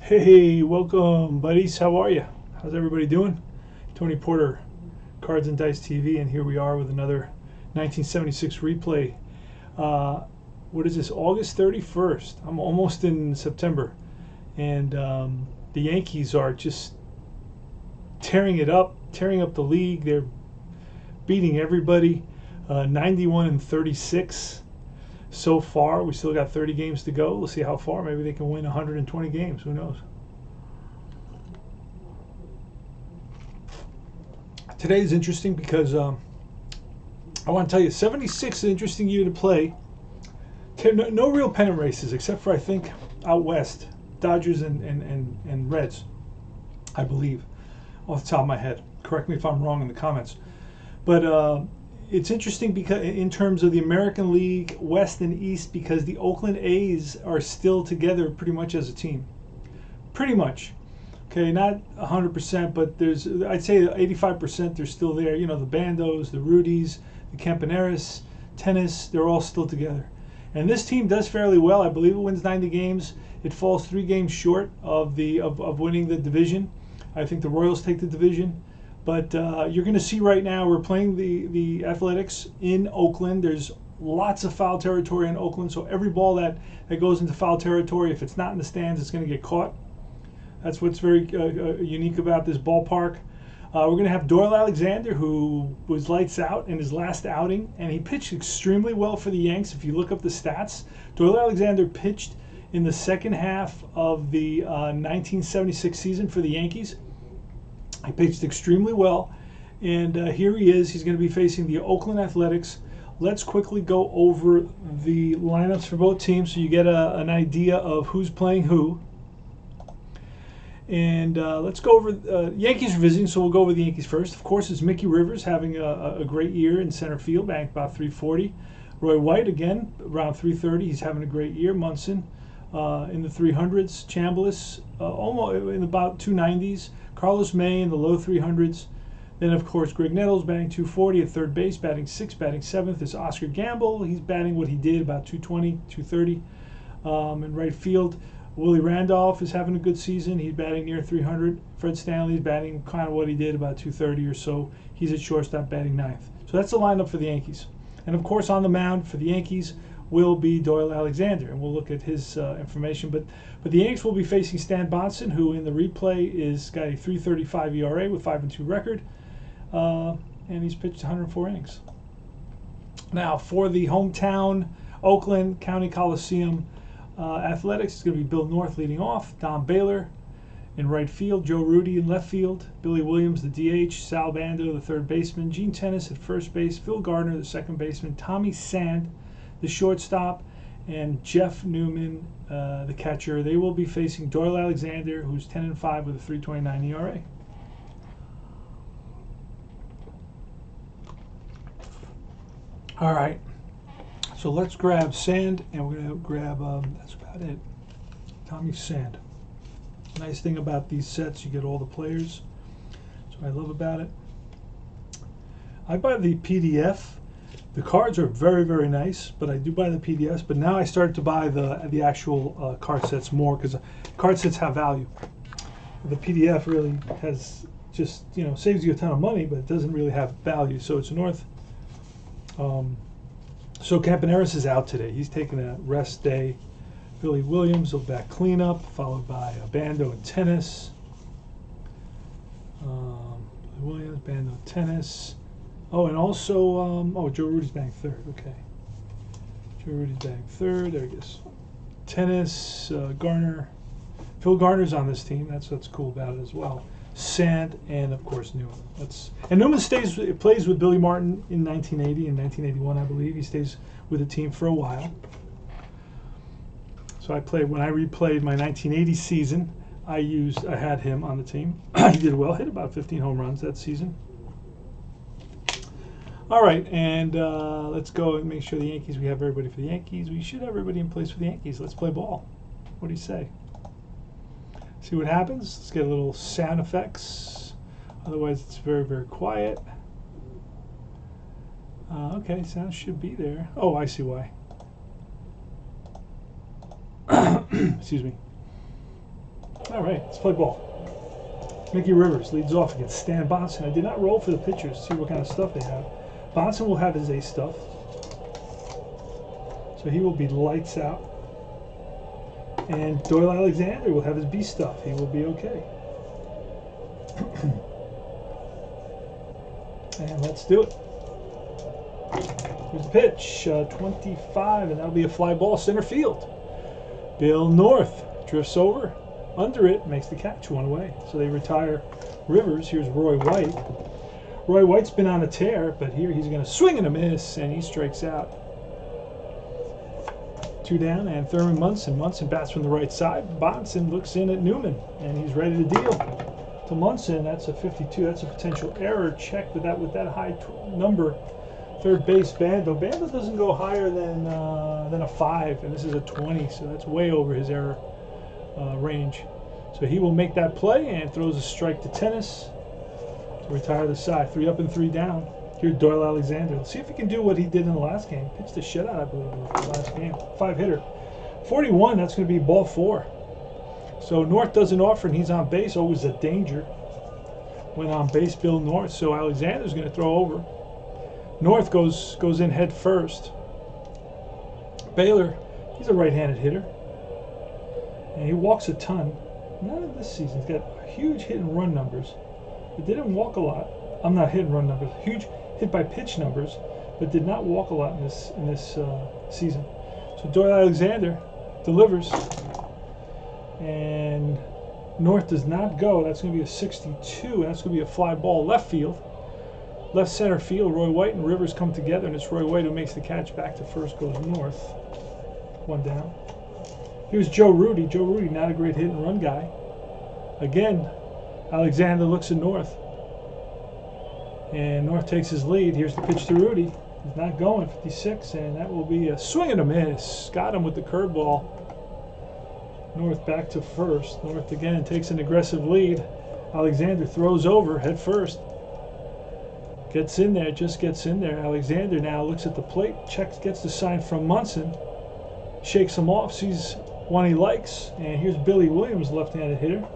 Hey, welcome, buddies. How are you? How's everybody doing? Tony Porter, Cards and Dice TV, and here we are with another 1976 replay. What is this? August 31st. I'm almost in September, and the Yankees are just tearing up the league. They're beating everybody. 91-36 so far. We still got 30 games to go. We'll see how far. Maybe they can win 120 games. Who knows? Today is interesting because I want to tell you, 76 is an interesting year to play. No real pennant races except for, I think, out west, Dodgers and Reds, I believe, off the top of my head. Correct me if I'm wrong in the comments. But it's interesting because in terms of the American League, West and East, because the Oakland A's are still together pretty much as a team. Pretty much. Okay, not 100%, but I'd say 85% they're still there. You know, the Bandos, the Rudys, the Campaneris, Tennis, they're all still together. And this team does fairly well. I believe it wins 90 games. It falls 3 games short of winning the division. I think the Royals take the division. But you're going to see right now, we're playing the Athletics in Oakland. There's lots of foul territory in Oakland, so every ball that goes into foul territory, if it's not in the stands, it's going to get caught. That's what's very unique about this ballpark. We're going to have Doyle Alexander, who was lights out in his last outing, and he pitched extremely well for the Yanks. If you look up the stats, Doyle Alexander pitched in the second half of the 1976 season for the Yankees. He pitched extremely well, and here he is. He's going to be facing the Oakland Athletics. Let's quickly go over the lineups for both teams so you get an idea of who's playing who. And let's go over Yankees are visiting, so we'll go over the Yankees first. Of course, it's Mickey Rivers having a great year in center field, batting about .340. Roy White, again, around .330. He's having a great year. Munson in the 300s. Chambliss almost in about 290s. Carlos May in the low 300s. Then, of course, Greg Nettles batting .240 at third base, batting 6th, batting 7th is Oscar Gamble. He's batting what he did, about .220, .230 in right field. Willie Randolph is having a good season. He's batting near 300. Fred Stanley is batting kind of what he did, about .230 or so. He's at shortstop, batting 9th. So that's the lineup for the Yankees. And, of course, on the mound for the Yankees will be Doyle Alexander, and we'll look at his information. But the Yankees will be facing Stan Bonson, who in the replay is got a .335 ERA with 5-2 record, and he's pitched 104 innings. Now for the hometown Oakland County Coliseum Athletics, it's going to be Bill North leading off, Don Baylor in right field, Joe Rudy in left field, Billy Williams the DH, Sal Bando the third baseman, Gene Tennis at first base, Phil Gardner the second baseman, Tommy Sand the shortstop, and Jeff Newman, the catcher. They will be facing Doyle Alexander, who's 10-5 with a .329 ERA. All right, so let's grab Sand, and we're going to grab, that's about it, Tommy Sand. Nice thing about these sets, you get all the players. That's what I love about it. I buy the PDF. The cards are very, very nice, but I do buy the PDFs. But now I started to buy the actual card sets more because card sets have value. The PDF really has just, you know, saves you a ton of money, but it doesn't really have value. So it's North. So Campaneris is out today. He's taking a rest day. Billy Williams will back cleanup, followed by Bando and Tennis. Williams, Bando, Tennis. Oh, and also, Joe Rudy's batting third. Okay. Joe Rudy's batting third. There he is. Tennis, Garner. Phil Garner's on this team. That's what's cool about it as well. Sand, and of course Newman. And Newman plays with Billy Martin in 1980 and 1981, I believe. He stays with the team for a while. So when I replayed my 1980 season, I had him on the team. He did well, hit about 15 home runs that season. All right, and let's go and make sure the Yankees, we have everybody for the Yankees. We should have everybody in place for the Yankees. Let's play ball. What do you say? See what happens? Let's get a little sound effects. Otherwise, it's very, very quiet. Okay, sound should be there. Oh, I see why. Excuse me. All right, let's play ball. Mickey Rivers leads off against Stan Bonson. I did not roll for the pitchers to see what kind of stuff they have. Bonson will have his A stuff. So he will be lights out. And Doyle Alexander will have his B stuff. He will be okay. And let's do it. Here's the pitch, 25, and that'll be a fly ball center field. Bill North drifts over, under it, makes the catch, one away. So they retire Rivers. Here's Roy White. Roy White's been on a tear, but here he's going to swing and a miss, and he strikes out. 2 down, and Thurman Munson. Munson bats from the right side. Bonson looks in at Newman, and he's ready to deal. To Munson, that's a 52. That's a potential error. Check with that high number. Third base, Bando. Bando doesn't go higher than a 5, and this is a 20, so that's way over his error range. So he will make that play and throws a strike to Tennis to retire the side. 3 up and 3 down. Here's Doyle Alexander. Let's see if he can do what he did in the last game. Pitched a shutout, I believe, in the last game. 5-hitter. 41, that's going to be ball 4. So North doesn't offer, and he's on base. Always a danger when on base, Bill North. So Alexander's going to throw over. North goes in head first. Baylor, he's a right-handed hitter, and he walks a ton. Not in this season. He's got huge hit and run numbers, but didn't walk a lot. I'm not hit and run numbers. Huge hit by pitch numbers, but did not walk a lot in this season. So Doyle Alexander delivers, and North does not go. That's going to be a 62, and that's going to be a fly ball left field. Left center field, Roy White and Rivers come together, and it's Roy White who makes the catch. Back to first goes North. 1 down. Here's Joe Rudy. Joe Rudy, not a great hit and run guy. Again, Alexander looks at North, and North takes his lead. Here's the pitch to Rudy. He's not going, 56, and that will be a swing and a miss. Got him with the curveball. North back to first. North again takes an aggressive lead. Alexander throws over head first. Gets in there, just gets in there. Alexander now looks at the plate, checks, gets the sign from Munson, shakes him off, sees one he likes, and here's Billy Williams, left-handed hitter.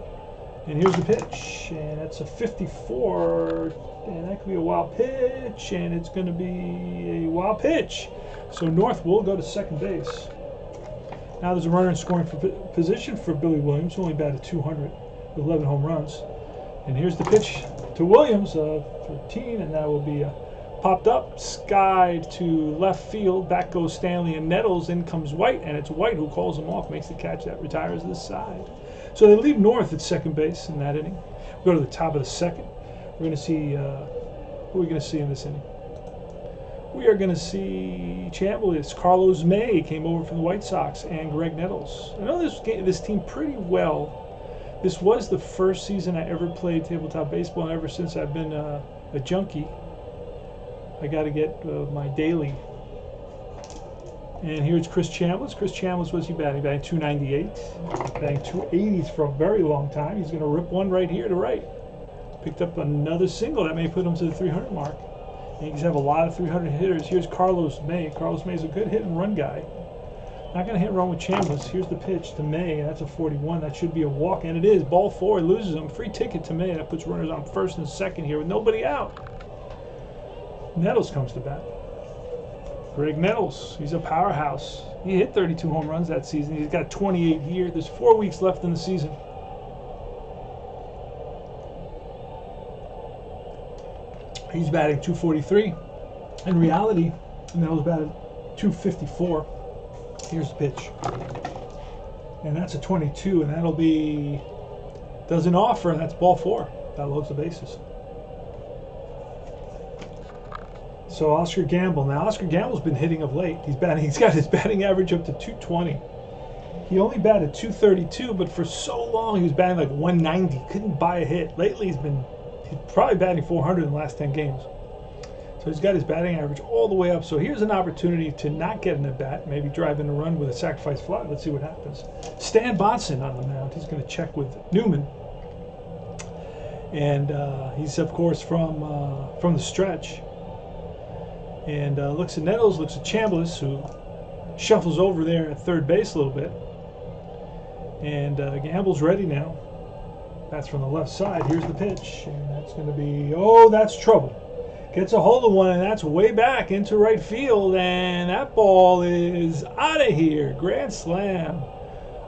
And here's the pitch, and that's a 54, and that could be a wild pitch, and it's going to be a wild pitch. So North will go to second base. Now there's a runner in scoring position for Billy Williams, who only batted 200 with 11 home runs. And here's the pitch to Williams, 13, and that will be popped up, skied to left field. Back goes Stanley and Nettles. In comes White, and it's White who calls him off, makes the catch that retires this side. So they leave North at second base in that inning. We go to the top of the second. We're going to see, who are we going to see in this inning? We are going to see Chambliss. Carlos May came over from the White Sox, and Greg Nettles. I know this team pretty well. This was the first season I ever played tabletop baseball, and ever since I've been a junkie. I got to get my daily. And here's Chris Chambliss. Chris Chambliss, what's he batting? Batting 298. Batting 280s for a very long time. He's going to rip one right here to right. Picked up another single. That may put him to the 300 mark. Yankees have a lot of 300 hitters. Here's Carlos May. Carlos May is a good hit and run guy. Not going to hit and run with Chambliss. Here's the pitch to May. That's a 41. That should be a walk, and it is. Ball 4. He loses him. Free ticket to May. That puts runners on first and second here with nobody out. Nettles comes to bat. Greg Nettles. He's a powerhouse. He hit 32 home runs that season. He's got 28 here. There's 4 weeks left in the season. He's batting 243. In reality, Nettles batted 254. Here's the pitch. And that's a 22, and that'll be, doesn't offer, and that's ball 4. That loads the bases. So Oscar Gamble. Now Oscar Gamble's been hitting of late. He's got his batting average up to 220. He only batted 232, but for so long he was batting like 190. Couldn't buy a hit. Lately he's probably batting 400 in the last 10 games. So he's got his batting average all the way up. So here's an opportunity to not get an at-bat, maybe drive in a run with a sacrifice fly. Let's see what happens. Stan Bonson on the mound. He's going to check with Newman. And he's, of course, from the stretch. And looks at Nettles, looks at Chambliss, who shuffles over there at third base a little bit. And Gamble's ready now. That's from the left side. Here's the pitch, and that's going to be, oh, that's trouble. Gets a hold of one, and that's way back into right field, and that ball is out of here. Grand slam.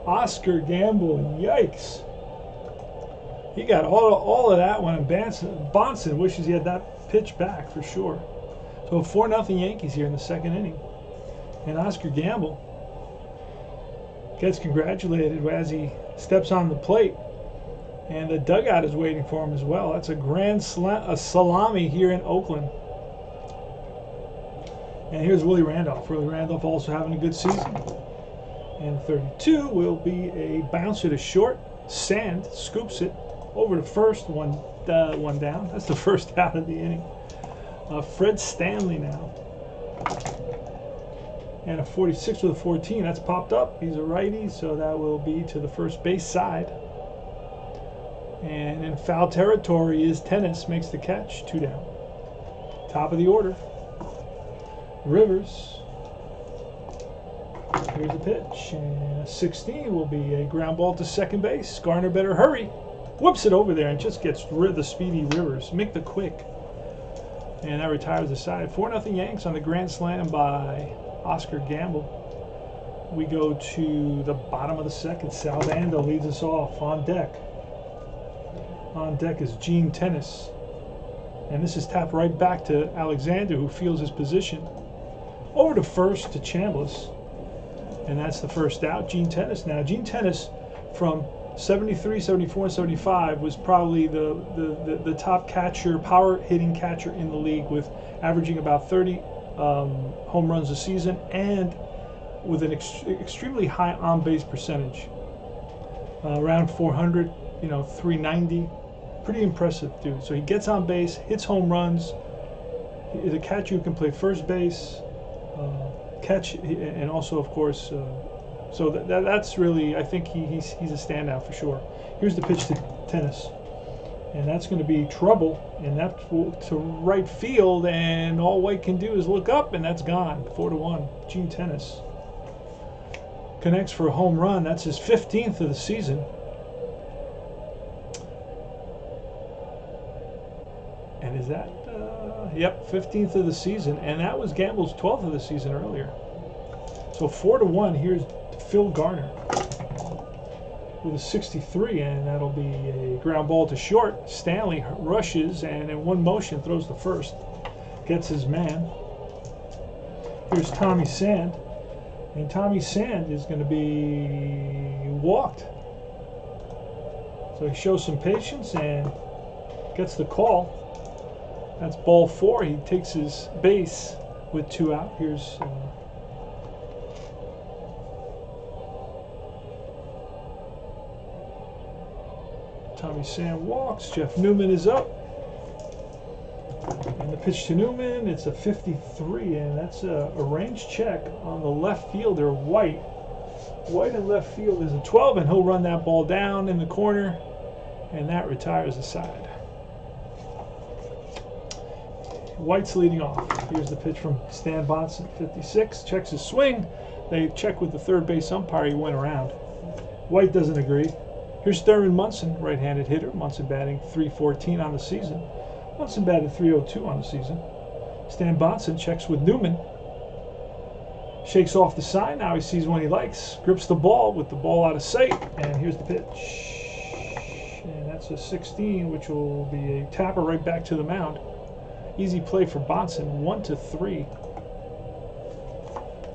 Oscar Gamble, yikes. He got all of that one, and Bonson wishes he had that pitch back for sure. So 4-0 Yankees here in the second inning. And Oscar Gamble gets congratulated as he steps on the plate. And the dugout is waiting for him as well. That's a grand salami here in Oakland. And here's Willie Randolph. Willie Randolph also having a good season. And 32 will be a bouncer to short. Sand scoops it over to first, one down. That's the first out of the inning. Fred Stanley now. And a 46 with a 14. That's popped up. He's a righty, so that will be to the first base side. And in foul territory is Tennis, makes the catch, 2 down. Top of the order. Rivers. Here's the pitch. And a 16 will be a ground ball to second base. Garner better hurry. Whoops it over there and just gets rid of the speedy Rivers. Mick the Quick. And that retires the side. 4-0 Yanks on the grand slam by Oscar Gamble. We go to the bottom of the second. Sal Bando leads us off on deck. On deck is Gene Tennis. And this is tapped right back to Alexander, who feels his position. Over to first to Chambliss. And that's the first out. Gene Tennis now. Gene Tennis from 73, 74, and 75 was probably the top catcher, power hitting catcher in the league, with averaging about 30 home runs a season and with an extremely high on-base percentage. Around 400, 390. Pretty impressive, dude. So he gets on base, hits home runs. He's a catcher who can play first base, catch, and also, of course, so that's really, I think he's a standout for sure. Here's the pitch to Tennis, and that's going to be trouble, and that's to right field, and all White can do is look up, and that's gone. 4-1. Gene Tennis connects for a home run. That's his 15th of the season. And is that, yep, 15th of the season. And that was Gamble's 12th of the season earlier. So 4-1, here's Phil Garner with a 63, and that'll be a ground ball to short. Stanley rushes, and in one motion throws the first. Gets his man. Here's Tommy Sand. And Tommy Sand is going to be walked. So he shows some patience and gets the call. That's ball 4. He takes his base with 2 out. Here's Tommy Sand walks. Jeff Newman is up. And the pitch to Newman, it's a 53, and that's a range check on the left fielder, White. White in left field is a 12, and he'll run that ball down in the corner, and that retires the side. White's leading off. Here's the pitch from Stan Bonson, 56. Checks his swing. They check with the third base umpire. He went around. White doesn't agree. Here's Thurman Munson, right-handed hitter. Munson batting .314 on the season. Munson batted .302 on the season. Stan Bonson checks with Newman. Shakes off the sign. Now he sees one he likes. Grips the ball with the ball out of sight. And here's the pitch. And that's a 16, which will be a tapper right back to the mound. Easy play for Bonson, 1-3.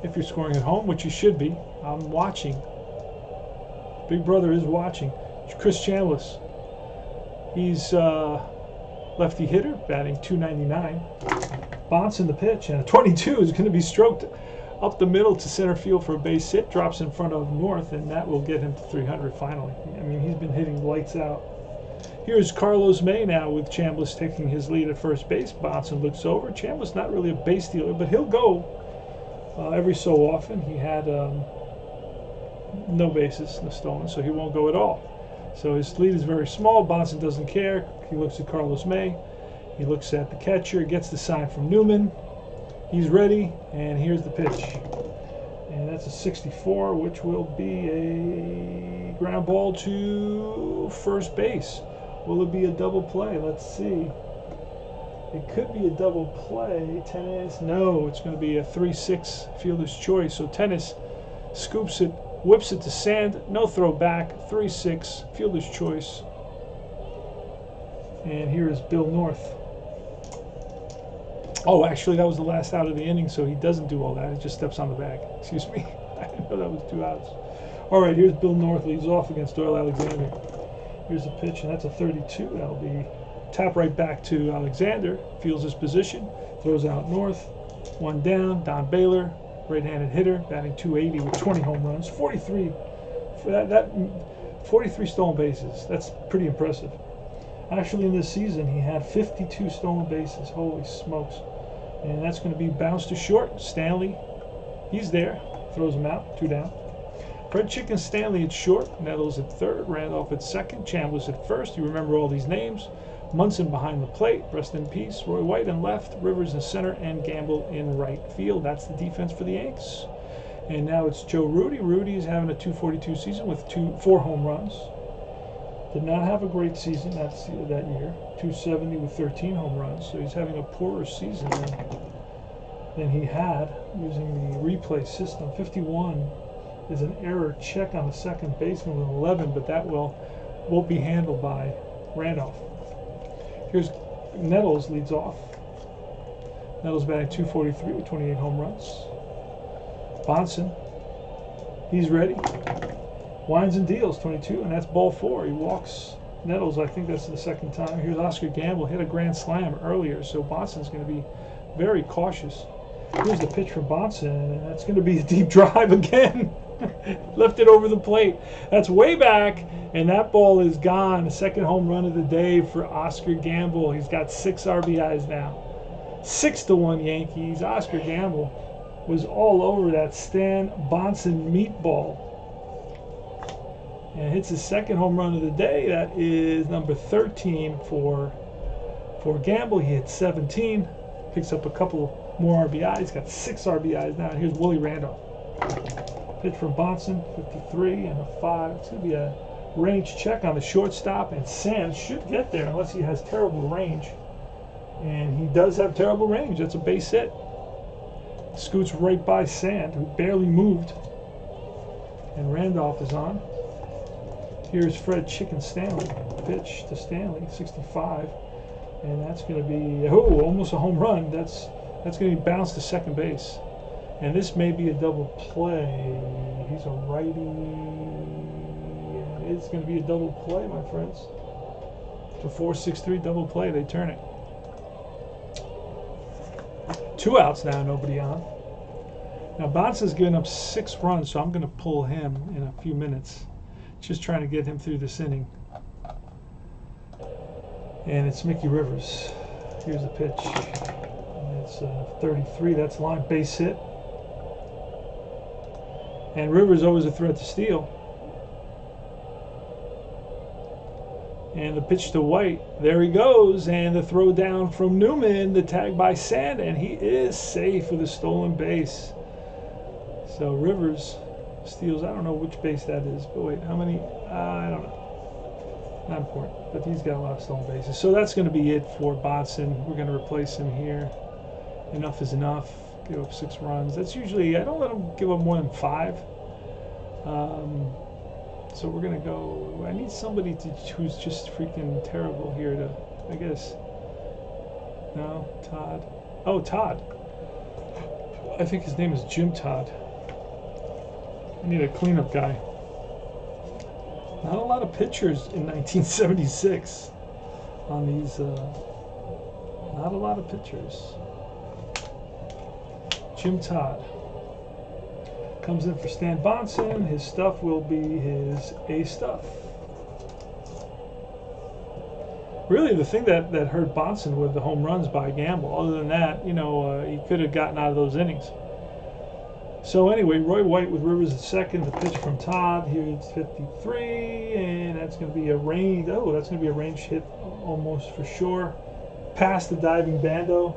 If you're scoring at home, which you should be, I'm watching. Big brother is watching. Chris Chambliss. He's lefty hitter, batting .299. Bonson the pitch, and a 22 is going to be stroked up the middle to center field for a base hit. Drops in front of North, and that will get him to 300 finally. I mean, he's been hitting lights out. Here's Carlos May now with Chambliss taking his lead at first base. Bonson looks over. Chambliss not really a base stealer, but he'll go every so often. He had no bases, no stolen, so he won't go at all. So his lead is very small. Bonson doesn't care. He looks at Carlos May. He looks at the catcher, gets the sign from Newman. He's ready, and here's the pitch. And that's a 64, which will be a ground ball to first base. Will it be a double play? Let's see. It could be a double play. Tennis. No, it's going to be a 3-6 fielder's choice. So Tennis scoops it, whips it to Sand. No throw back. 3-6 fielder's choice. And here is Bill North. Oh, actually, that was the last out of the inning, so he doesn't do all that. He just steps on the bag. Excuse me. I didn't know that was 2 outs. All right, here's Bill North. Leads off against Doyle Alexander. Here's a pitch, and that's a 32. That'll be tap right back to Alexander. Feels his position. Throws out North. 1 down. Don Baylor, right-handed hitter, batting .280 with 20 home runs. 43. 43 stolen bases. That's pretty impressive. Actually, in this season, he had 52 stolen bases. Holy smokes. And that's going to be bounced to short. Stanley, he's there. Throws him out. 2 down. Fred Chicken Stanley at short. Nettles at third. Randolph at second. Chambliss at first. You remember all these names. Munson behind the plate. Rest in peace. Roy White in left. Rivers in center. And Gamble in right field. That's the defense for the Yanks. And now it's Joe Rudy. Rudy is having a .242 season with 4 home runs. Did not have a great season that year. .270 with 13 home runs. So he's having a poorer season than he had using the replay system. 51 is an error check on the second baseman with 11, but that won't be handled by Randolph. Here's Nettles leads off. Nettles batting .243 with 28 home runs. Bonson, he's ready. Winds and deals, 22, and that's ball 4. He walks Nettles. I think that's the second time. Here's Oscar Gamble. Hit a grand slam earlier, so Bonson's going to be very cautious. Here's the pitch from Bonson, and that's going to be a deep drive again. Left it over the plate. That's way back, and that ball is gone. The second home run of the day for Oscar Gamble. He's got 6 RBIs now. 6-1 Yankees. Oscar Gamble was all over that Stan Bonson meatball. And hits his second home run of the day. That is number 13 for Gamble. He hit 17. Picks up a couple more RBIs. He's got 6 RBIs now. Here's Willie Randolph. Pitch from Bonson, 53 and a 5. It's going to be a range check on the shortstop. And Sand should get there unless he has terrible range. And he does have terrible range. That's a base hit. Scoots right by Sand, who barely moved. And Randolph is on. Here's Fred Chicken Stanley. Pitch to Stanley, 65. And that's going to be, almost a home run. That's going to be bounced to second base. And this may be a double play. He's a righty. And it's going to be a double play, my friends. It's a 4-6-3 double play. They turn it. 2 outs now, nobody on. Now, Bonson's given up 6 runs, so I'm going to pull him in a few minutes. Just trying to get him through this inning. And it's Mickey Rivers. Here's the pitch. And it's 33. That's line base hit. And Rivers always a threat to steal. And the pitch to White. There he goes. And the throw down from Newman. The tag by Sand. And he is safe with a stolen base. So Rivers steals, I don't know which base that is, but wait, how many? I don't know. Not important, but he's got a lot of stolen bases. So that's going to be it for Bonson. We're going to replace him here. Enough is enough. Give up 6 runs. That's usually, I don't let him give up more than 5. So we're going to go, I need somebody who's just freaking terrible here to, I guess. No, Todd. Oh, Todd. I think his name is Jim Todd. I need a cleanup guy. Not a lot of pitchers in 1976 on these. Not a lot of pitchers. Jim Todd comes in for Stan Bonson. His stuff will be his A stuff. Really, the thing that hurt Bonson were the home runs by Gamble. Other than that, he could have gotten out of those innings. So anyway, Roy White with Rivers at second. The pitch from Todd. Here it's 53, and that's going to be a range. Oh, that's going to be a range hit almost for sure. Past the diving Bando.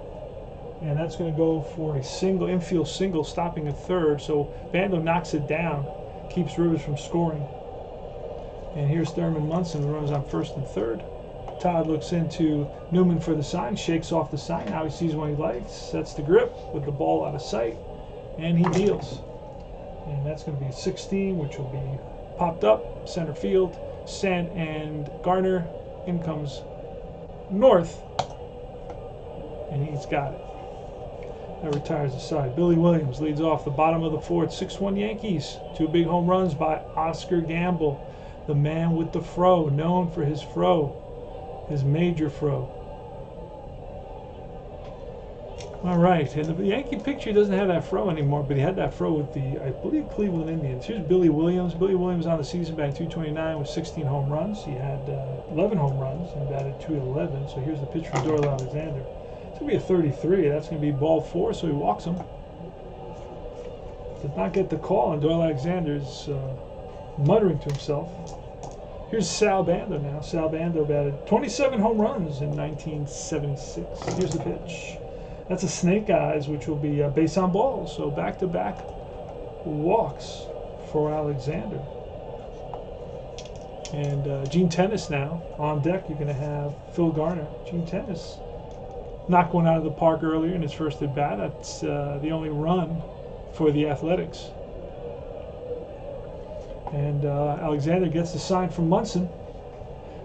and that's going to go for a single, infield single, stopping at third. So Bando knocks it down, keeps Rivers from scoring. And here's Thurman Munson, who runs on first and third. Todd looks into Newman for the sign, shakes off the sign. Now he sees one he likes, sets the grip with the ball out of sight, and he deals. And that's going to be 16, which will be popped up, center field, Sand and Garner. In comes North, and he's got it. That retires the side. Billy Williams leads off the bottom of the fourth. 6-1 Yankees. 2 big home runs by Oscar Gamble, the man with the fro, known for his fro, his major fro. All right, and the Yankee picture doesn't have that fro anymore, but he had that fro with the, I believe, Cleveland Indians. Here's Billy Williams. Billy Williams on the season batting .229 with 16 home runs. He had 11 home runs and batted .211. So here's the pitch from Doyle Alexander. It's going to be a 33. That's going to be ball 4, so he walks him. Did not get the call, and Doyle Alexander's muttering to himself. Here's Sal Bando now. Sal Bando batted 27 home runs in 1976. Here's the pitch. That's a snake eyes, which will be base on balls. So back-to-back walks for Alexander. And Gene Tennis now on deck. You're going to have Phil Garner. Gene Tennis knocked one out of the park earlier in his first at bat. That's the only run for the Athletics. And Alexander gets the sign from Munson.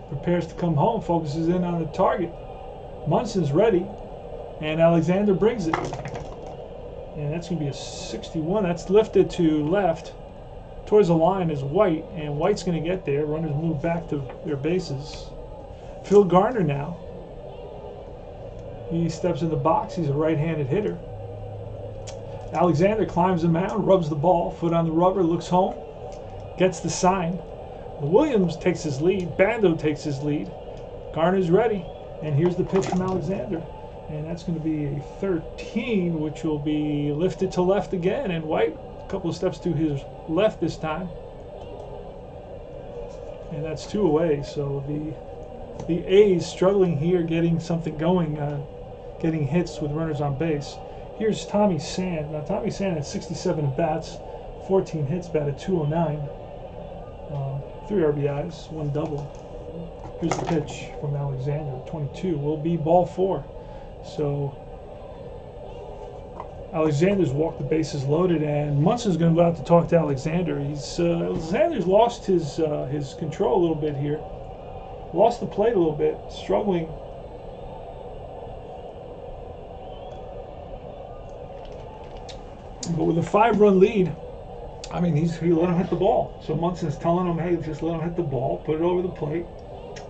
Prepares to come home. Focuses in on the target. Munson's ready. And Alexander brings it. And that's going to be a 61. That's lifted to left. Towards the line is White. And White's going to get there. Runners move back to their bases. Phil Garner now. He steps in the box. He's a right-handed hitter. Alexander climbs the mound, rubs the ball. Foot on the rubber, looks home. Gets the sign. Williams takes his lead. Bando takes his lead. Garner's ready. And here's the pitch from Alexander. And that's going to be a 13, which will be lifted to left again. And White, a couple of steps to his left this time. And that's 2 away. So the A's struggling here, getting something going, getting hits with runners on base. Here's Tommy Sand. Now, Tommy Sand had 67 at-bats, 14 hits, batted .209. 3 RBIs, 1 double. Here's the pitch from Alexander. 22 will be ball 4. So Alexander's walked the bases loaded, and Munson's going to go out to talk to Alexander. Alexander's lost his control a little bit here, lost the plate a little bit, struggling. But with a 5-run lead, I mean, he let him hit the ball. So Munson's telling him, hey, just let him hit the ball, put it over the plate.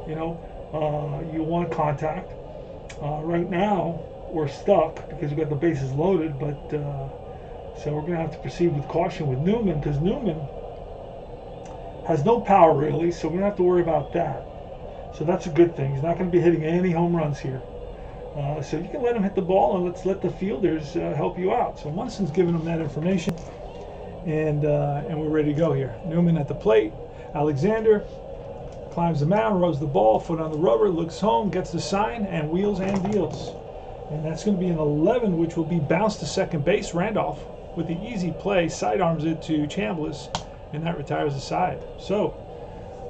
You know, you want contact. Right now, we're stuck because we've got the bases loaded, but so we're going to have to proceed with caution with Newman, because Newman has no power really, so we don't have to worry about that. So that's a good thing. He's not going to be hitting any home runs here. So you can let him hit the ball, and let's let the fielders help you out. So Munson's giving him that information, and we're ready to go here. Newman at the plate. Alexander climbs the mound, rubs the ball, foot on the rubber, looks home, gets the sign, and wheels and deals. And that's going to be an 11, which will be bounced to second base. Randolph, with the easy play, sidearms it to Chambliss, and that retires the side. So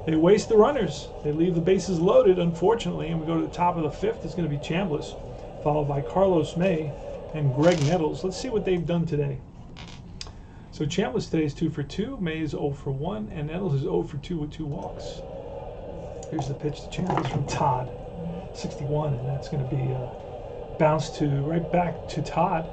they waste the runners. They leave the bases loaded, unfortunately, and we go to the top of the 5th. It's going to be Chambliss, followed by Carlos May and Greg Nettles. Let's see what they've done today. So Chambliss today is 2 for 2, May is 0 for 1, and Nettles is 0 for 2 with 2 walks. Here's the pitch to Chambliss from Todd, 61, and that's going to be bounced to right back to Todd,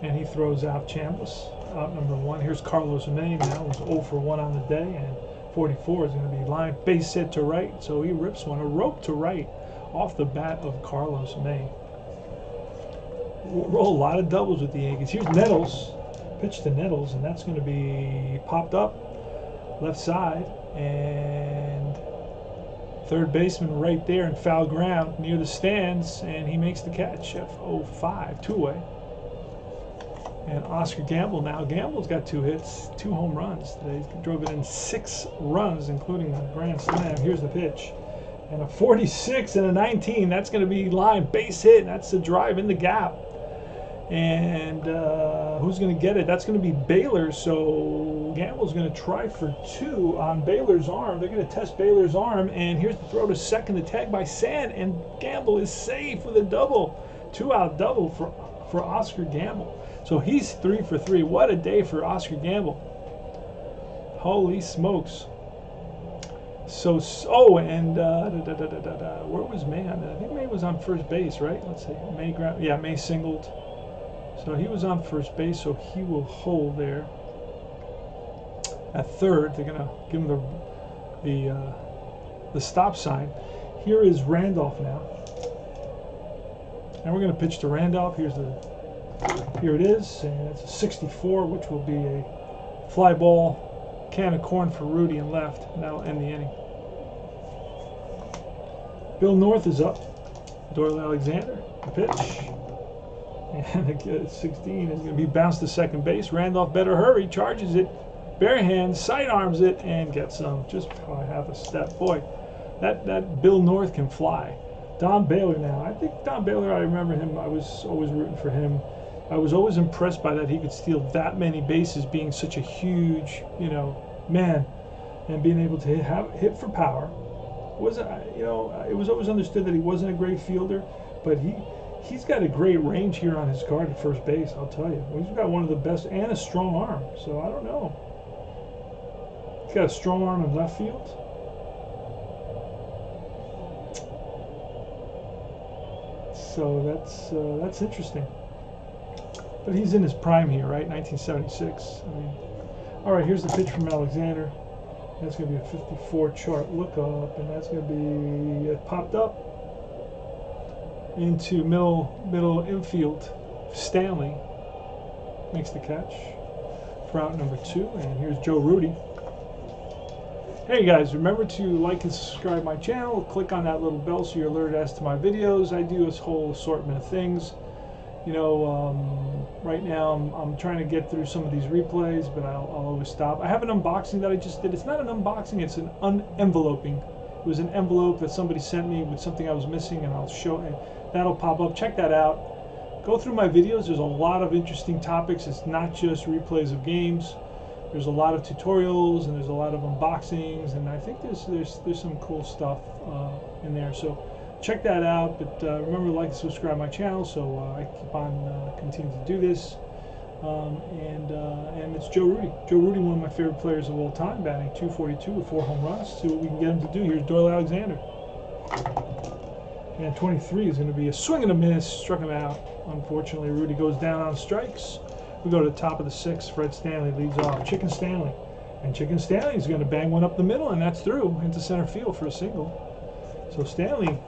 and he throws out Chambliss, out number 1. Here's Carlos May now, who's 0 for 1 on the day, and 44 is going to be line base hit to right, so he rips one, a rope to right, off the bat of Carlos May. We'll roll a lot of doubles with the Yankees. Here's Nettles, pitch to Nettles, and that's going to be popped up left side, and third baseman right there in foul ground near the stands, and he makes the catch. F05, 2 away. And Oscar Gamble now. Gamble's got 2 hits, 2 home runs today. He drove it in 6 runs, including a grand slam. Here's the pitch. And a 46 and a 19. That's going to be line base hit. And that's the drive in the gap. And who's going to get it? That's going to be Baylor. So Gamble's going to try for 2 on Baylor's arm. They're going to test Baylor's arm. And here's the throw to second, the tag by Sand. And Gamble is safe with a double. 2-out double for Oscar Gamble. So he's 3 for 3. What a day for Oscar Gamble. Holy smokes. So, oh, and where was May on that? I think May was on first base, right? Let's see. May singled. So he was on first base, so he will hold there. At third, they're gonna give him the stop sign. Here is Randolph now, and we're gonna pitch to Randolph. Here it is, and it's a 64, which will be a fly ball, can of corn for Rudy and left, and that'll end the inning. Bill North is up. Doyle Alexander, the pitch. And 16 is going to be bounced to second base. Randolph better hurry, charges it, bare hand, sidearms it, and gets some just by half a step. Boy, that Bill North can fly. Don Baylor now. I think Don Baylor, I remember him, I was always rooting for him. I was always impressed by that he could steal that many bases, being such a huge, man, and being able to hit for power. It was always understood that he wasn't a great fielder, but he's got a great range here on his card at first base, I'll tell you. He's got one of the best and a strong arm, so I don't know. He's got a strong arm in left field. So that's interesting. But he's in his prime here, right? 1976. All right, here's the pitch from Alexander. That's going to be a 54 chart look up, and that's going to be popped up into middle infield. Stanley makes the catch for out number 2, and here's Joe Rudy. Hey guys, remember to like and subscribe my channel. Click on that little bell so you're alerted as to my videos. I do this whole assortment of things. Right now I'm trying to get through some of these replays, but I'll always stop. I have an unboxing that I just did. It's not an unboxing, it's an unenveloping. It was an envelope that somebody sent me with something I was missing, and I'll show, and that'll pop up. Check that out. Go through my videos. There's a lot of interesting topics. It's not just replays of games. There's a lot of tutorials, and there's a lot of unboxings, and I think there's some cool stuff in there. So check that out, but remember to like and subscribe my channel so I keep on continuing to do this. And it's Joe Rudy. Joe Rudy, one of my favorite players of all time, batting .242 with 4 home runs. See what we can get him to do. Here's Doyle Alexander. And 23 is going to be a swing and a miss. Struck him out. Unfortunately, Rudy goes down on strikes. We go to the top of the 6th. Fred Stanley leads off. Chicken Stanley. And Chicken Stanley is going to bang one up the middle, and that's through into center field for a single. So Stanley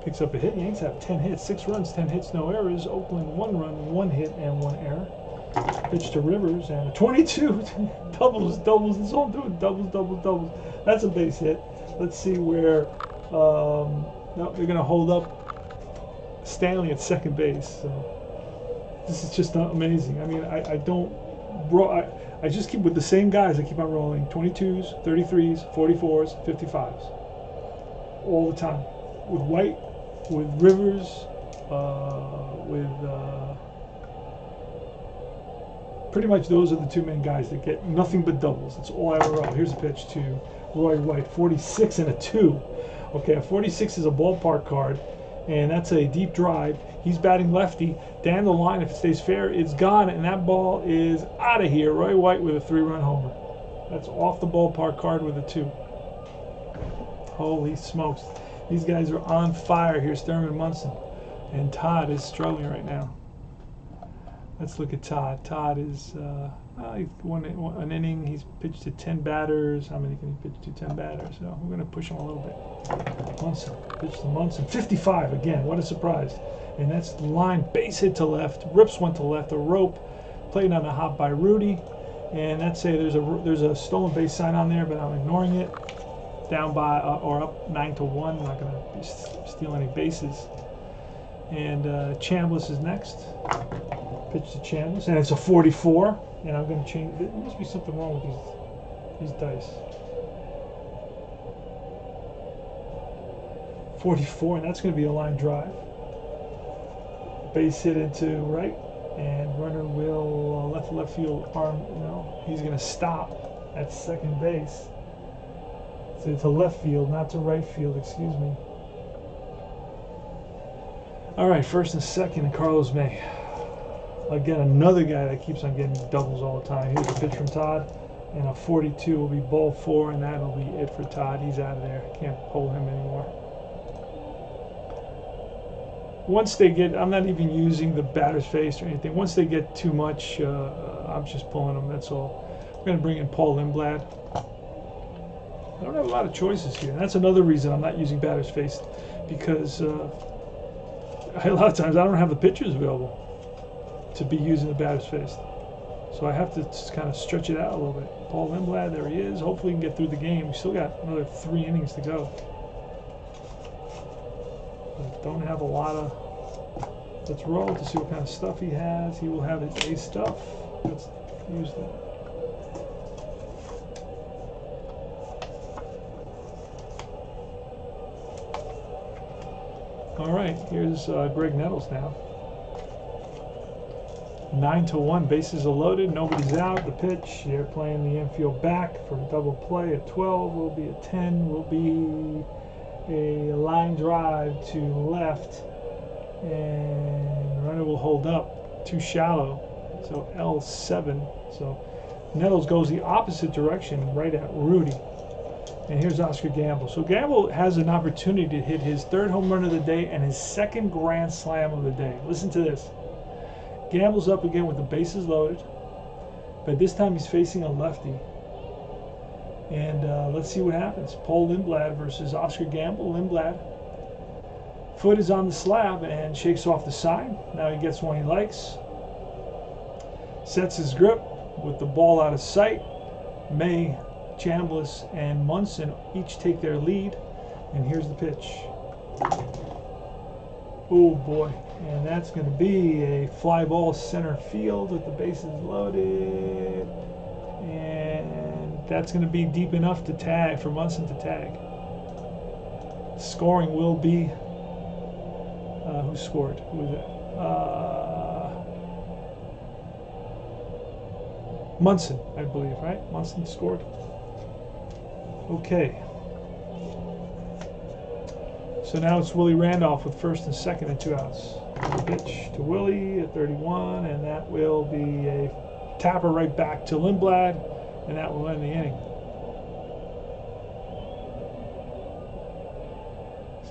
picks up a hit. Yanks have 10 hits, 6 runs, 10 hits, no errors. Oakland 1 run, 1 hit, and 1 error. Pitch to Rivers, and a 22. doubles. It's all doing doubles. That's a base hit. Let's see where. No, they're going to hold up Stanley at second base. So this is just amazing. I mean, I just keep with the same guys. I keep on rolling 22s, 33s, 44s, 55s all the time. With White, with Rivers, pretty much those are the 2 main guys that get nothing but doubles. That's all I ever roll. Here's a pitch to Roy White, 46 and a 2. Okay, a 46 is a ballpark card, and that's a deep drive. He's batting lefty. Down the line, if it stays fair, it's gone, and that ball is out of here. Roy White with a 3-run homer. That's off the ballpark card with a 2. Holy smokes. These guys are on fire. Here's Thurman Munson. And Todd is struggling right now. Let's look at Todd. Todd is he won an inning. He's pitched to 10 batters. How many can he pitch to? 10 batters. So we're going to push him a little bit. Munson. Pitch to Munson. 55 again. What a surprise. And that's the line. Base hit to left. Rips went to left. A rope. Played on the hop by Rudy. And that's there's a stolen base sign on there, but I'm ignoring it. Down by or up 9-1. Not going to steal any bases. And Chambliss is next. Pitch to Chambliss, and it's a 44. And I'm going to change. There must be something wrong with these dice. 44, and that's going to be a line drive. Base hit into right, and runner will left field arm. No, he's going to stop at second base. So to left field, not to right field. Excuse me. All right, first and second, and Carlos May. Again, another guy that keeps on getting doubles all the time. Here's a pitch from Todd, and a 42 will be ball 4, and that'll be it for Todd. He's out of there. Can't pull him anymore. Once they get, I'm not even using the batter's face or anything. Once they get too much, I'm just pulling them, that's all. We're going to bring in Paul Lindblad. I don't have a lot of choices here. And that's another reason I'm not using batter's face, because a lot of times I don't have the pitchers available to be using the batter's face. So I have to just kind of stretch it out a little bit. Paul Lindblad, there he is. Hopefully he can get through the game. We still got another 3 innings to go. Don't have a lot of. Let's roll to see what kind of stuff he has. He will have his A stuff. Let's use that. All right, here's Greg Nettles now. 9-1, bases are loaded, nobody's out. The pitch, they're playing the infield back for a double play. A 12 will be a 10, will be a line drive to left, and the runner will hold up, too shallow, so L7. So Nettles goes the opposite direction, right at Rudy, and here's Oscar Gamble. So Gamble has an opportunity to hit his 3rd home run of the day and his 2nd grand slam of the day. Listen to this. Gamble's up again with the bases loaded, but this time he's facing a lefty. And let's see what happens. Paul Lindblad versus Oscar Gamble. Lindblad, foot is on the slab and shakes off the sign. Now he gets one he likes. Sets his grip with the ball out of sight. May, Chambliss, and Munson each take their lead. And here's the pitch. Oh boy. And that's going to be a fly ball center field with the bases loaded. And that's going to be deep enough to tag, for Munson to tag. Scoring will be, who scored? Who was it? Munson, I believe, right? Munson scored. Okay. So now it's Willie Randolph with 1st and 2nd and 2 outs. Pitch to Willie at 31, and that will be a tapper right back to Lindblad, and that will end the inning.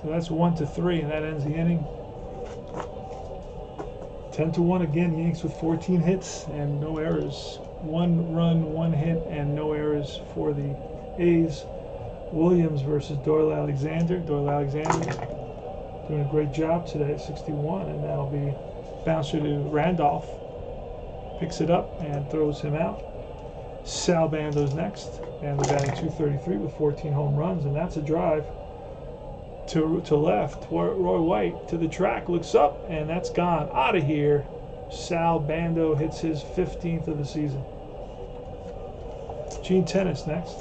So that's 1-3, and that ends the inning. 10-1 again. Yanks with 14 hits and no errors. 1 run, 1 hit, and no errors for the A's. Williams versus Doyle Alexander. Doyle Alexander doing a great job today at 61, and that'll be bouncer to Randolph. Picks it up and throws him out. Sal Bando's next, and we're batting .233 with 14 home runs, and that's a drive to left. Roy White to the track, looks up, and that's gone. Out of here. Sal Bando hits his 15th of the season. Gene Tennis next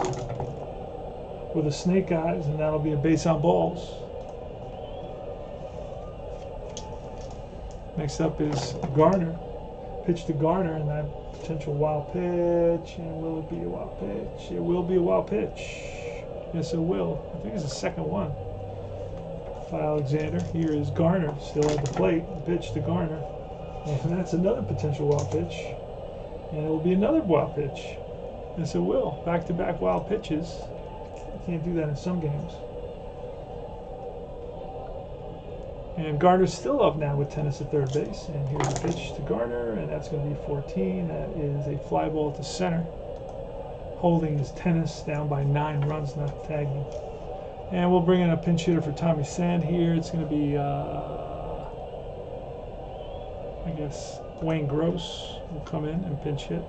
with a snake eyes, and that'll be a base on balls. Next up is Garner. Pitch to Garner, and that potential wild pitch. And will it be a wild pitch? It will be a wild pitch. Yes, it will. I think it's the 2nd one by Alexander. Here is Garner, still at the plate. Pitch to Garner. And that's another potential wild pitch. And it will be another wild pitch. Yes, it will. Back-to-back wild pitches. You can't do that in some games. And Garner's still up now with Tennis at 3rd base. And here's a pitch to Garner, and that's going to be 14. That is a fly ball to center. Holding is Tennis down by 9 runs, not tagging. And we'll bring in a pinch hitter for Tommy Sand here. It's going to be, I guess, Wayne Gross will come in and pinch hit.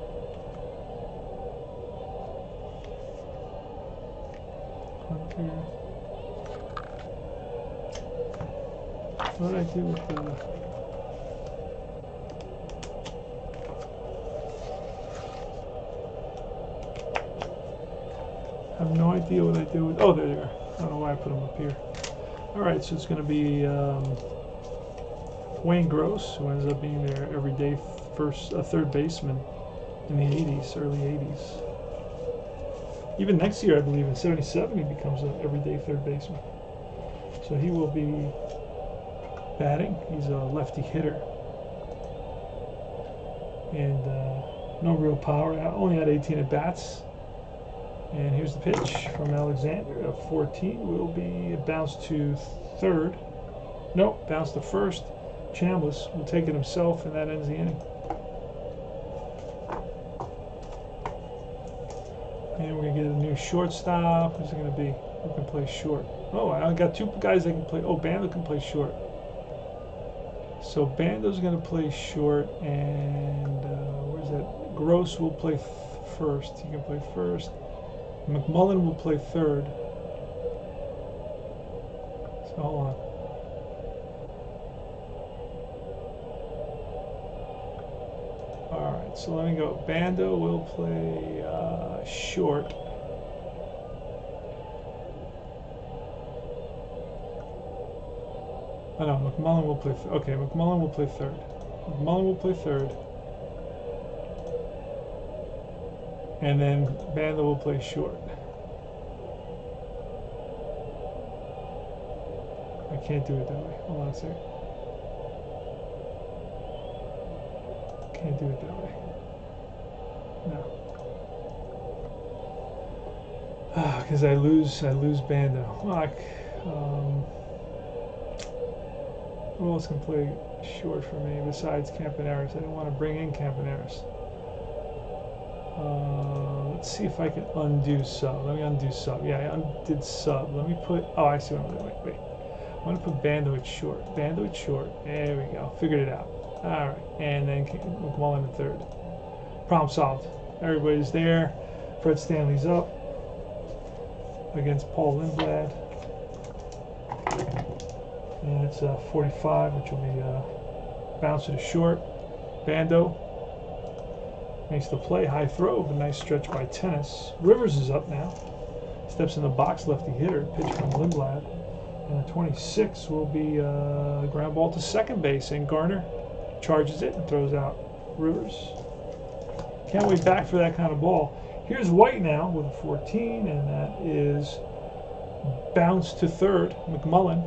What did I do with the... I have no idea what I do with... Oh, there they are. I don't know why I put them up here. Alright, so it's going to be Wayne Gross, who ends up being their everyday third baseman in the 80s, early 80s. Even next year, I believe, in 77, he becomes an everyday third baseman. So he will be batting. He's a lefty hitter. And no real power. Only had 18 at bats. And here's the pitch from Alexander. A 14 will be bounced to third. Nope, bounced to first. Chambliss will take it himself, and that ends the inning. And we're going to get a new shortstop. Who's it going to be? Who can play short? Oh, I got two guys that can play. Oh, Bando can play short. So Bando's going to play short, and where's that? Gross will play first. He can play first. McMullen will play third. So hold on. Alright, so let me go. Bando will play short. Oh no, McMullen will play okay, McMullen will play third. McMullen will play third. And then Bando will play short. I can't do it that way. Hold on a second. Can't do it that way. No. Because I lose Bando. Who else can play short for me besides Campaneris? I didn't want to bring in Campaneris. Let's see if I can undo sub. Let me undo sub. Yeah, I undid sub. Let me put. Oh, I see what I'm doing. Wait. I want to put Bando at short. Bando at short. There we go. Figured it out. All right. And then McMullen at third. Problem solved. Everybody's there. Fred Stanley's up against Paul Lindblad. And it's 45, which will be bounced to short. Bando makes the play, high throw, but nice stretch by Tennis. Rivers is up now. Steps in the box, lefty hitter. Pitch from Lindblad. And the 26 will be ground ball to second base. And Garner charges it and throws out Rivers. Can't wait back for that kind of ball. Here's White now with a 14, and that is bounced to third. McMullen.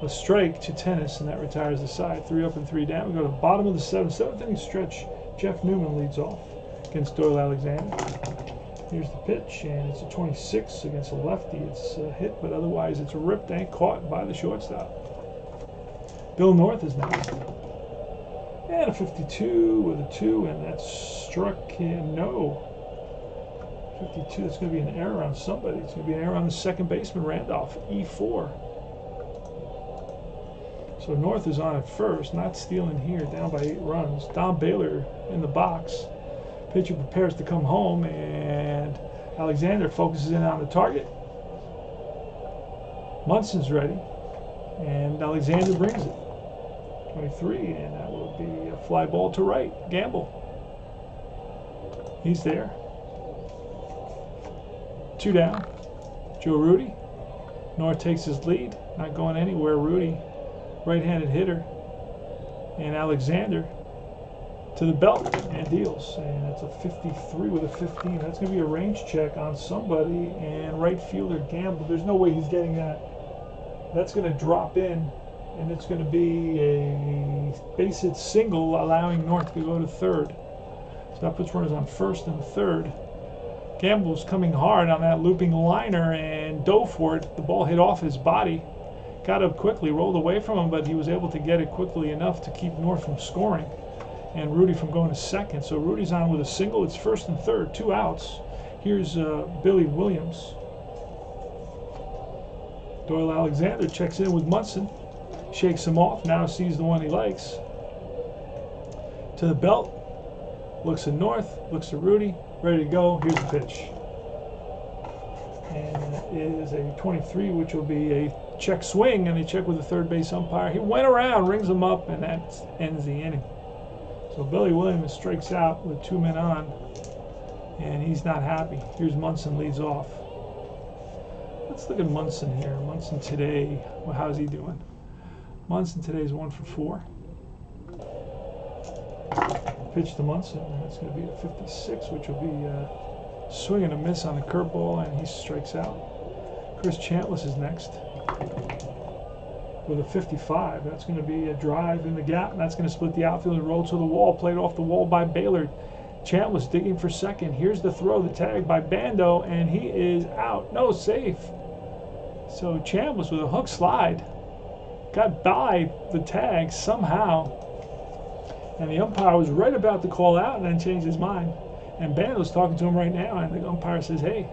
A strike to Tennis, and that retires the side. 3 up and 3 down. We go to the bottom of the seventh inning stretch. Jeff Newman leads off against Doyle Alexander. Here's the pitch, and it's a 26 against a lefty. It's a hit, but otherwise it's ripped and caught by the shortstop. Bill North is next. And a 52 with a 2, and that struck him. No. 52, that's going to be an error on somebody. It's going to be an error on the second baseman, Randolph, E4. So North is on at first, not stealing here, down by 8 runs. Don Baylor in the box. Pitcher prepares to come home, and Alexander focuses in on the target. Munson's ready, and Alexander brings it. 23, and that will be a fly ball to right. Gamble. He's there. 2 down. Joe Rudy. North takes his lead, not going anywhere. Rudy, right-handed hitter, and Alexander to the belt and deals, and that's a 53 with a 15. That's going to be a range check on somebody, and right fielder Gamble. There's no way he's getting that. That's going to drop in, and it's going to be a base hit single, allowing North to go to third. So that puts runners on first and third. Gamble's coming hard on that looping liner and dove for it. The ball hit off his body. Got up quickly, rolled away from him, but he was able to get it quickly enough to keep North from scoring and Rudy from going to second. So Rudy's on with a single. It's first and third, 2 outs. Here's Billy Williams. Doyle Alexander checks in with Munson, shakes him off, now sees the one he likes. To the belt, looks at North, looks at Rudy, ready to go. Here's the pitch. And that is a 23, which will be a check swing, and they check with the third base umpire. He went around, rings him up, and that ends the inning. So Billy Williams strikes out with 2 men on, and he's not happy. Here's Munson leads off. Let's look at Munson here. Munson today, well, how's he doing? Munson today is 1 for 4. Pitch to Munson, and that's going to be a 56, which will be swing and a miss on the curveball, and he strikes out. Chris Chantless is next with a 55. That's going to be a drive in the gap, and that's going to split the outfield and roll to the wall. Played off the wall by Baylor. Chantless digging for second. Here's the throw, the tag by Bando, and he is out. No, safe. So Chantless with a hook slide got by the tag somehow. And the umpire was right about to call out and then changed his mind. And Bando's talking to him right now, and the umpire says, hey,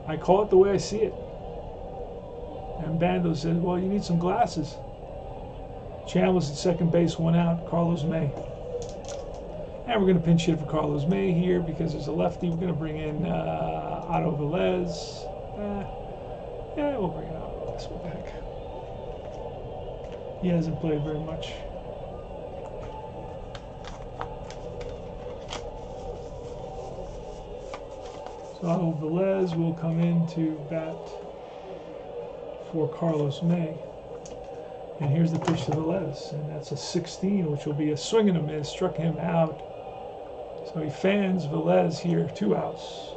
I call it the way I see it. And Bando says, well, you need some glasses. Chantless at second base, 1 out, Carlos May. And we're going to pinch hit for Carlos May here because there's a lefty. We're going to bring in Otto Velez. Yeah, we'll bring it out. What the heck? He hasn't played very much. So Otto Velez will come in to bat for Carlos May. And here's the pitch to Velez, and that's a 16, which will be a swing and a miss. Struck him out. So he fans Velez here, 2 outs.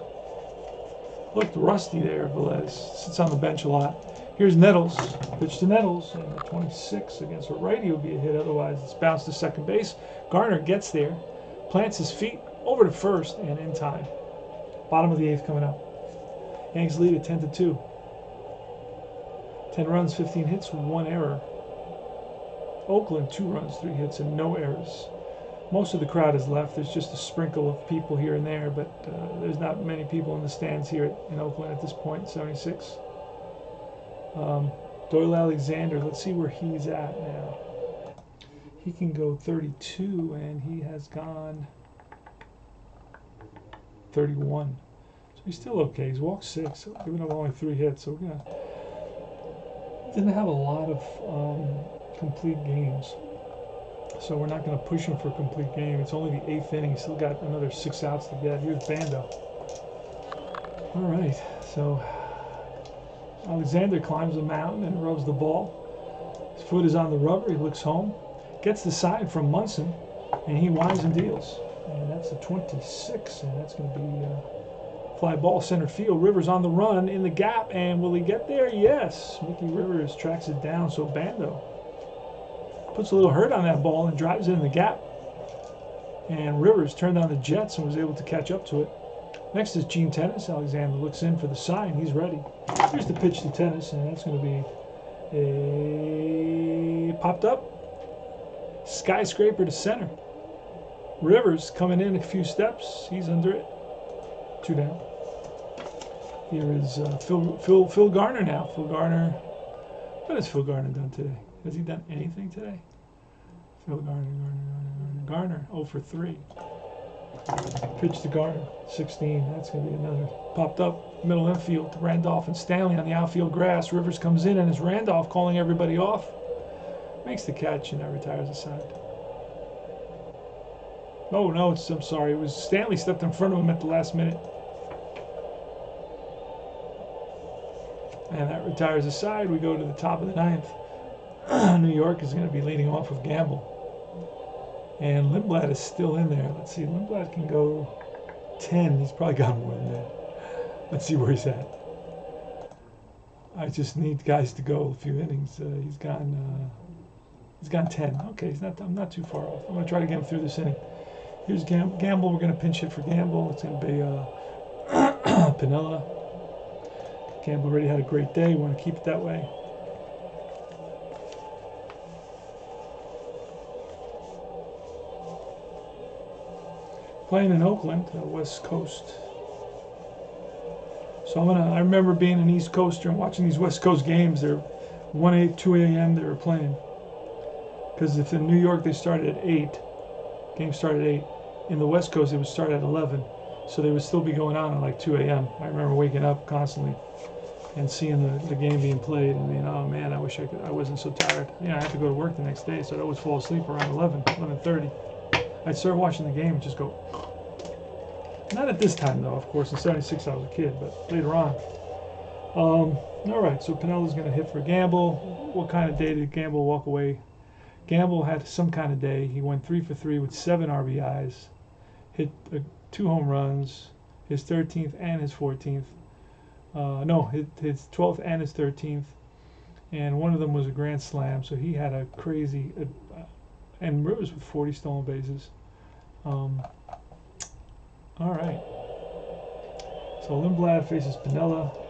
Looked rusty there, Velez. Sits on the bench a lot. Here's Nettles. Pitch to Nettles, and the 26 against a righty will be a hit. Otherwise, it's bounced to second base. Garner gets there, plants his feet over to first, and in time. Bottom of the 8th coming up. Yanks lead at 10-2. 10 runs, 15 hits, 1 error. Oakland, 2 runs, 3 hits, and no errors. Most of the crowd is left. There's just a sprinkle of people here and there, but there's not many people in the stands here in Oakland at this point, 76. Doyle Alexander, let's see where he's at now. He can go 32, and he has gone 31. So he's still okay. He's walked 6, giving up only 3 hits. So we're didn't have a lot of complete games. So we're not going to push him for a complete game. It's only the 8th inning. He's still got another 6 outs to get. Here's Bando. All right. So Alexander climbs the mountain and rubs the ball. His foot is on the rubber. He looks home. Gets the sign from Munson, and he winds and deals. And that's a 26, and that's going to be fly ball center field. Rivers on the run in the gap, and will he get there? Yes. Mickey Rivers tracks it down, so Bando puts a little hurt on that ball and drives it in the gap. And Rivers turned on the jets and was able to catch up to it. Next is Gene Tennis. Alexander looks in for the sign. He's ready. Here's the pitch to Tennis, and that's going to be a popped up skyscraper to center. Rivers coming in a few steps. He's under it. 2 down. Here is Phil Garner now. Phil Garner. What has Phil Garner done today? Has he done anything today? Phil Garner 0 for 3. Pitch to Garner, 16. That's going to be another popped up middle infield. Randolph and Stanley on the outfield grass. Rivers comes in, and it's Randolph calling everybody off. Makes the catch, and that retires aside. Oh, no, I'm sorry. It was Stanley stepped in front of him at the last minute. And that retires aside. We go to the top of the 9th. New York is going to be leading off with Gamble. And Lindblad is still in there. Let's see. Lindblad can go 10. He's probably got more than that. Let's see where he's at. I just need guys to go a few innings. He's gone 10. Okay, I'm not too far off. I'm going to try to get him through this inning. Here's Gamble. We're going to pinch hit for Gamble. It's going to be Pinella. Gamble already had a great day. We want to keep it that way. Playing in Oakland, West Coast. So I remember being an East Coaster and watching these West Coast games. They're 2 a.m. they were playing. Because if in New York they started at 8, games started at 8. In the West Coast, it would start at 11. So they would still be going on at like 2 a.m. I remember waking up constantly and seeing the game being played and being, oh man, I wish I wasn't so tired. I had to go to work the next day, so I'd always fall asleep around 11:30. I'd start watching the game and just go. Not at this time though, of course. In '76 I was a kid, but later on. All right, so Pinella's going to hit for Gamble. What kind of day did Gamble walk away? Gamble had some kind of day. He went 3 for 3 with 7 RBIs, hit 2 home runs, his 13th and his 14th. No, his 12th and his 13th, and one of them was a grand slam. So he had a crazy, and Rivers with 40 stolen bases. All right. So Lindblad faces Piniella.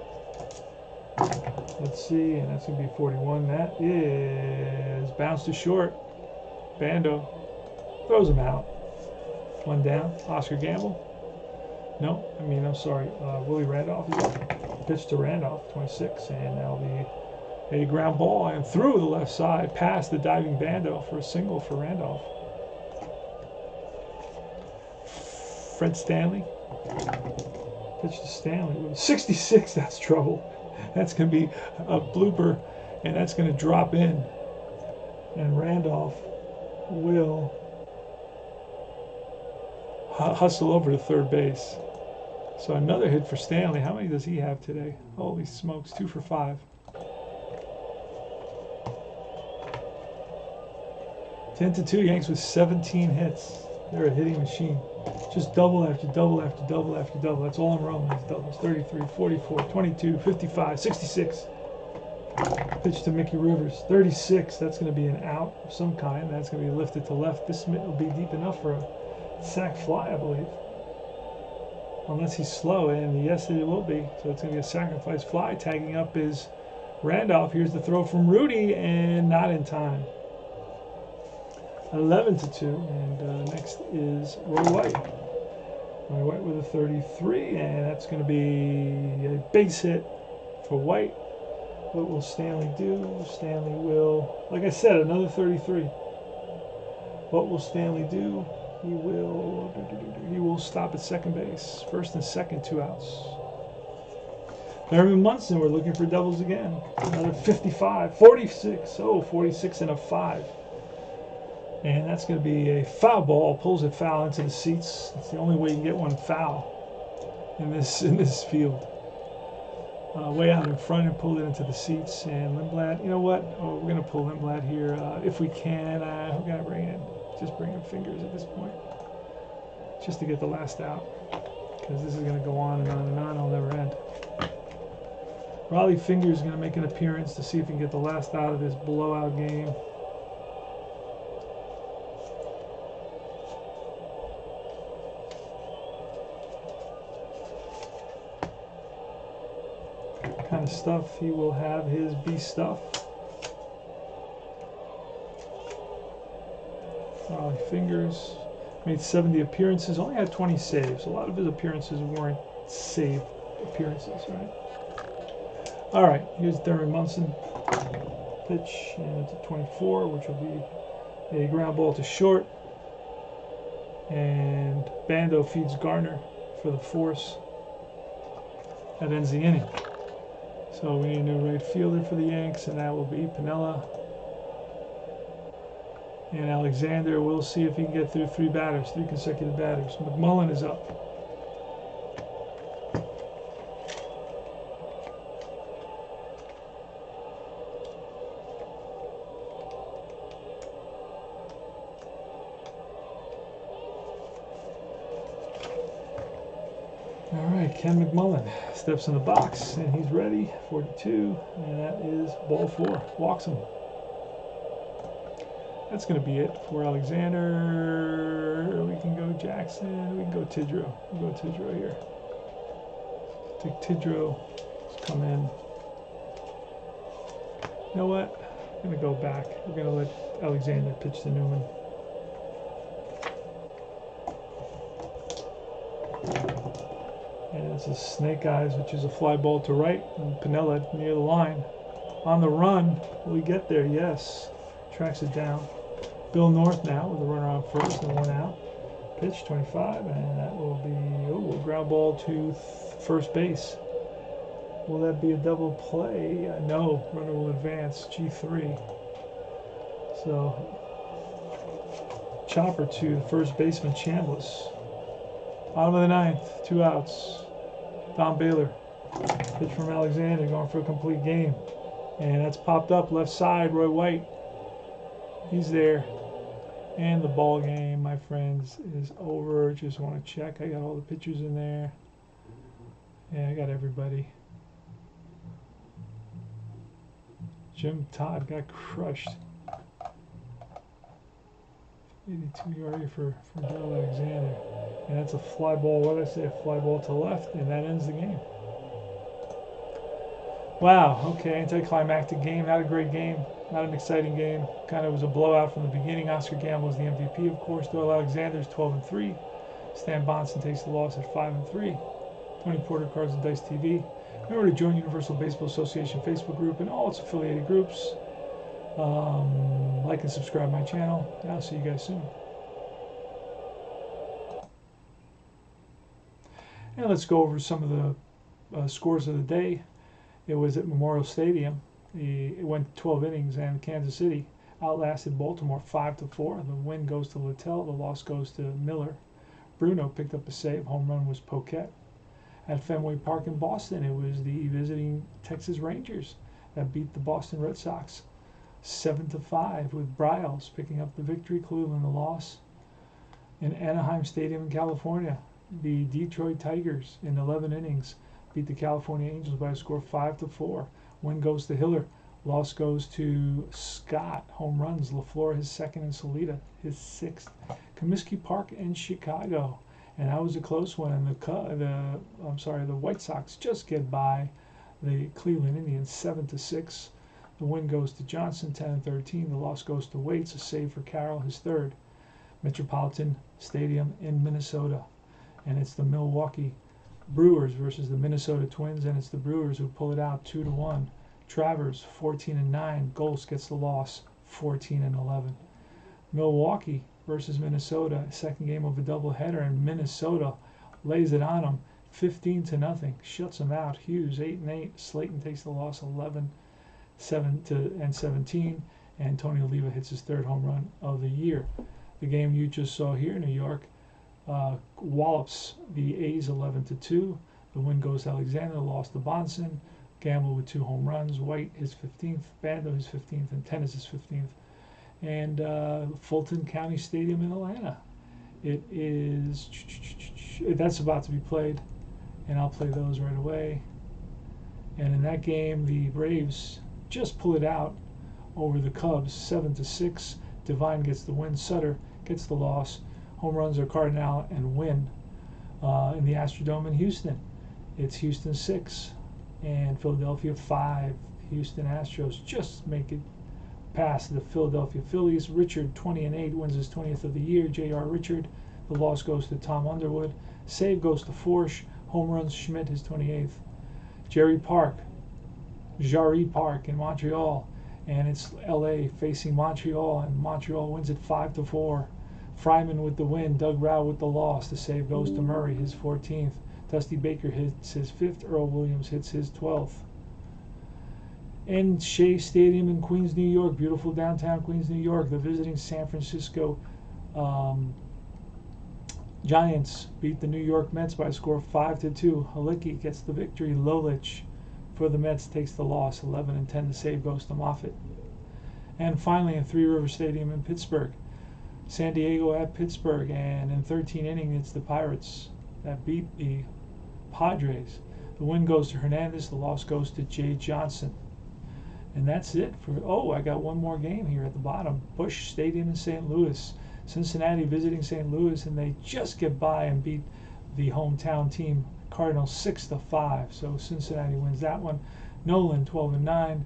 Let's see, and that's going to be 41. That is bounced to short. Bando throws him out. One down. Oscar Gamble. No, I'm sorry. Willie Randolph is up. Pitch to Randolph, 26, and that'll be a ground ball and through the left side past the diving Bando for a single for Randolph. Fred Stanley. Pitch to Stanley with 66. That's trouble. That's going to be a blooper, and that's going to drop in. And Randolph will hustle over to third base. So another hit for Stanley. How many does he have today? Holy smokes, 2 for 5. 10-2, Yanks with 17 hits. They're a hitting machine. Just double after double after double after double. That's all I'm rolling these doubles. 33, 44, 22, 55, 66. Pitch to Mickey Rivers. 36. That's going to be an out of some kind. That's going to be lifted to left. This will be deep enough for a sac fly, I believe. Unless he's slow, and yes, it will be. So it's going to be a sacrifice fly. Tagging up is Randolph. Here's the throw from Rudy, and not in time. 11-2, and next is Roy White. Roy White with a 33, and that's going to be a base hit for White. What will Stanley do? Stanley will, like I said, another 33. What will Stanley do? He will stop at second base. First and second, 2 outs. Thurman Munson, we're looking for doubles again. Another 55, 46. Oh, 46 and a 5. And that's going to be a foul ball. Pulls it foul into the seats. It's the only way you can get one foul in this field. Way out in front and pull it into the seats. And Lindblad, you know what? Oh, we're going to pull Lindblad here if we can. We're going to bring in. Just bring in fingers at this point, just to get the last out, because this is going to go on and on and on. It'll never end. Raleigh Fingers is going to make an appearance to see if he can get the last out of this blowout game. What kind of stuff he will have his B stuff. Raleigh Fingers made 70 appearances, only had 20 saves. A lot of his appearances weren't save appearances, right? All right, here's Thurman Munson. Pitch, and it's a 24, which will be a ground ball to short. And Bando feeds Garner for the force. That ends the inning. So we need a new right fielder for the Yanks, and that will be Piniella. And Alexander, we'll see if he can get through 3 batters, 3 consecutive batters. McMullen is up. All right, Ken McMullen steps in the box, and he's ready. 42, and that is ball 4. Walks him. That's going to be it for Alexander. We can go Jackson. We can go Tidrow. We'll go Tidrow here. Take Tidrow. Let's come in. You know what? I'm going to go back. We're going to let Alexander pitch to Newman. And this is Snake Eyes, which is a fly ball to right. And Piniella near the line. On the run. Will we get there? Yes. Tracks it down. Bill North now with a runner on first and 1 out. Pitch 25, and that will be a ground ball to first base. Will that be a double play? No, runner will advance. G3. So chopper to the first baseman Chambliss. Bottom of the 9th, 2 outs. Don Baylor Pitch from Alexander, going for a complete game. And that's popped up left side, Roy White. He's there. And the ball game, my friends, is over. Just want to check. I got all the pitchers in there. Yeah, I got everybody. Jim Todd got crushed. 82 ERA for Bill Alexander. And that's a fly ball. What did I say? A fly ball to left, and that ends the game. Wow, okay, anticlimactic game. Not a great game. Not an exciting game. Kind of was a blowout from the beginning. Oscar Gamble was the MVP, of course. Doyle Alexander's 12-3. Stan Bonson takes the loss at 5-3. Tony Porter, Cards and Dice TV. Remember to join Universal Baseball Association Facebook group and all its affiliated groups. Like and subscribe my channel. And I'll see you guys soon. And let's go over some of the scores of the day. It was at Memorial Stadium. It went 12 innings, and Kansas City outlasted Baltimore 5-4. The win goes to Littell. The loss goes to Miller. Bruno picked up a save. Home run was Poquette. At Fenway Park in Boston, it was the visiting Texas Rangers that beat the Boston Red Sox 7-5, with Bryles picking up the victory, Cleveland the loss. In Anaheim Stadium in California, the Detroit Tigers in 11 innings beat the California Angels by a score 5-4. Win goes to Hiller. Loss goes to Scott. Home runs. LaFleur his second, and Salita his sixth. Comiskey Park in Chicago, and that was a close one. And the White Sox just get by the Cleveland Indians 7-6. The win goes to Johnson 10-13. The loss goes to Waits. A save for Carroll, his third. Metropolitan Stadium in Minnesota, and it's the Milwaukee Brewers versus the Minnesota Twins, and it's the Brewers who pull it out 2-1. Travers 14-9. Golst gets the loss 14-11. Milwaukee versus Minnesota, second game of a doubleheader, and Minnesota lays it on them 15-0. Shuts them out. Hughes 8-8. Slayton takes the loss 11-17, and Tony Oliva hits his third home run of the year. The game you just saw here, New York wallops the A's 11-2. The win goes to Alexander, loss to Bonson. Gamble with 2 home runs. White his 15th, Bando his 15th, and Tennis his 15th. And Fulton County Stadium in Atlanta. That's about to be played, and I'll play those right away. And in that game, the Braves just pull it out over the Cubs 7-6. Devine gets the win. Sutter gets the loss. Home runs are Cardinal and Wynn. In the Astrodome in Houston, it's Houston 6 and Philadelphia 5. Houston Astros just make it past the Philadelphia Phillies. Richard 20-8 wins his 20th of the year. J.R. Richard. The loss goes to Tom Underwood. Save goes to Forsch. Home runs Schmidt his 28th. Jarry Park in Montreal, and it's L.A. facing Montreal, and Montreal wins it 5-4. Fryman with the win, Doug Rao with the loss. The save goes to Murray, his 14th. Dusty Baker hits his 5th. Earl Williams hits his 12th. In Shea Stadium in Queens, New York, beautiful downtown Queens, New York, the visiting San Francisco Giants beat the New York Mets by a score of 5-2. Halicki gets the victory. Lolich for the Mets takes the loss 11-10. The save goes to Moffitt. And finally, in Three River Stadium in Pittsburgh, San Diego at Pittsburgh, and in 13 innings, it's the Pirates that beat the Padres. The win goes to Hernandez. The loss goes to Jay Johnson. And that's it for. Oh, I got one more game here at the bottom. Busch Stadium in St. Louis. Cincinnati visiting St. Louis, and they just get by and beat the hometown team Cardinals 6-5. So Cincinnati wins that one. Nolan 12-9.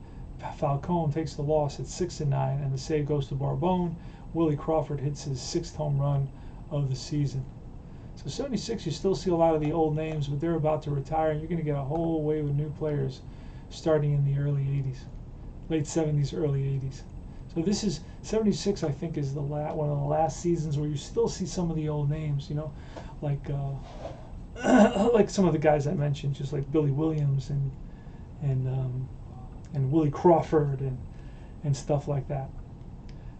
Falcone takes the loss at 6-9, and the save goes to Barbone. Willie Crawford hits his 6th home run of the season. So 76, you still see a lot of the old names, but they're about to retire, and you're going to get a whole wave of new players starting in the early 80s, late 70s, early 80s. So this is 76, I think, is one of the last seasons where you still see some of the old names, you know, like like some of the guys I mentioned, just like Billy Williams and Willie Crawford and stuff like that.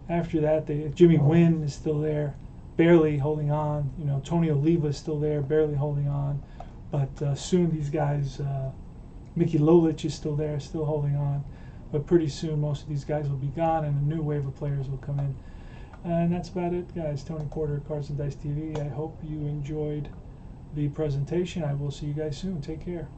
After that, Jimmy Wynn is still there, barely holding on. You know, Tony Oliva is still there, barely holding on. But soon these guys Mickey Lolich is still there, still holding on. But pretty soon, most of these guys will be gone, and a new wave of players will come in. And that's about it, guys. Tony Porter, Cards and Dice TV. I hope you enjoyed the presentation. I will see you guys soon. Take care.